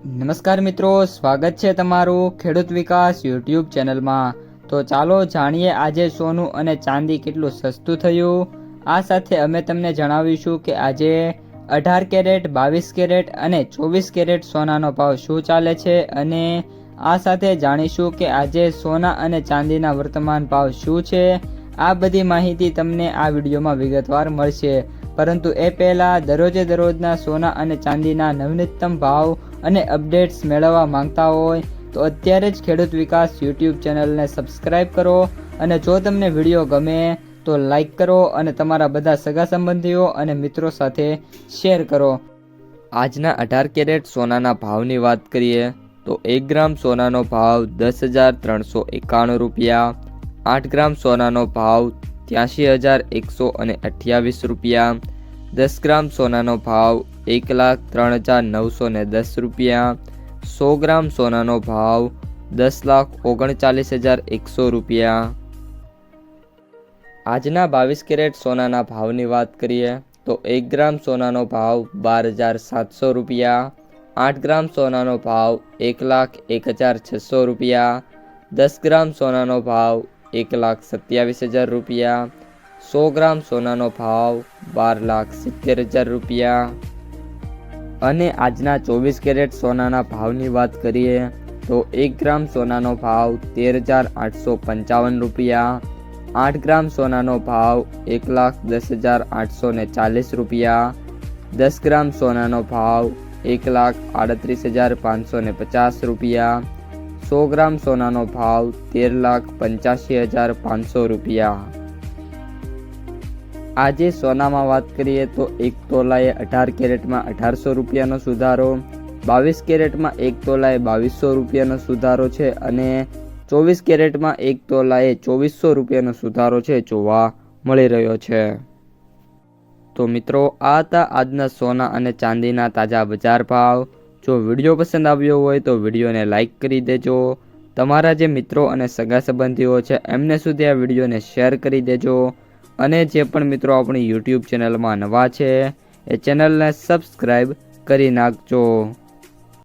નમસ્કાર મિત્રો, સ્વાગત છે તમારું ખેડૂત વિકાસ યુટ્યુબ ચેનલમાં। તો ચાલો જાણીએ આજે સોનું અને ચાંદી કેટલું સસ્તું થયું। આ સાથે અમે તમને જણાવીશું કે આજે 18 કેરેટ, 22 કેરેટ અને 24 કેરેટ સોનાનો ભાવ શું ચાલે છે અને આ સાથે જાણીશું કે આજે સોના અને ચાંદીના વર્તમાન ભાવ શું છે। આ બધી માહિતી તમને આ વિડીયોમાં વિગતવાર મળશે, પરંતુ એ પહેલાં દરરોજના સોના અને ચાંદીના નવીનતમ ભાવ અને અપડેટ્સ મેળવવા માંગતા હોય તો અત્યારે જ ખેડૂત વિકાસ યુટ્યુબ ચેનલને સબસ્ક્રાઇબ કરો અને જો તમને વિડીયો ગમે તો લાઈક કરો અને તમારા બધા સગા સંબંધીઓ અને મિત્રો સાથે શેર કરો। આજના 18 કેરેટ સોનાના ભાવની વાત કરીએ તો 1 ગ્રામ સોનાનો ભાવ 10,391 રૂપિયા, 8 ગ્રામ સોનાનો ભાવ 83,128 રૂપિયા, 10 ગ્રામ સોનાનો ભાવ 1,03,910 રૂપિયા, 100 ગ્રામ સોનાનો ભાવ 10,39,100 રૂપિયા। આજના 22 કેરેટ સોનાના ભાવની વાત કરીએ તો 1 ગ્રામ સોનાનો ભાવ 12,700 રૂપિયા, 8 ગ્રામ સોનાનો ભાવ 1,01,600 રૂપિયા, 10 ગ્રામ સોનાનો ભાવ 1,27,000 રૂપિયા, 100 ગ્રામ સોનાનો ભાવ 12,70,000 રૂપિયા। અને આજના 24 કેરેટ સોનાના ભાવની વાત કરીએ તો 1 ગ્રામ સોનાનો ભાવ 13,855 રૂપિયા, 8 ગ્રામ સોનાનો ભાવ 1,10,840 રૂપિયા, 10 ગ્રામ સોનાનો ભાવ 1,38,550 રૂપિયા, 100 ગ્રામ સોનાનો ભાવ 13,85,500 રૂપિયા। આજે સોનામાં વાત કરીએ તો 1 તોલાએ 18 કેરેટમાં 1800 રૂપિયાનો સુધારો, 22 કેરેટમાં 1 તોલાએ 2200 રૂપિયાનો સુધારો છે અને 24 કેરેટમાં 1 તોલાએ 2400 રૂપિયાનો સુધારો છે જોવા મળી રહ્યો છે। તો મિત્રો, આ હતા આજના સોના અને ચાંદીના તાજા બજાર ભાવ। જો વિડીયો પસંદ આવ્યો હોય તો વિડીયોને લાઈક કરી દેજો, તમારા જે મિત્રો અને સગા સંબંધીઓ છે એમને સુધી આ વિડીયોને શેર કરી દેજો અને જે પણ મિત્રો આપણી યુટ્યુબ ચેનલમાં નવા છે એ ચેનલને સબસ્ક્રાઈબ કરી નાખજો।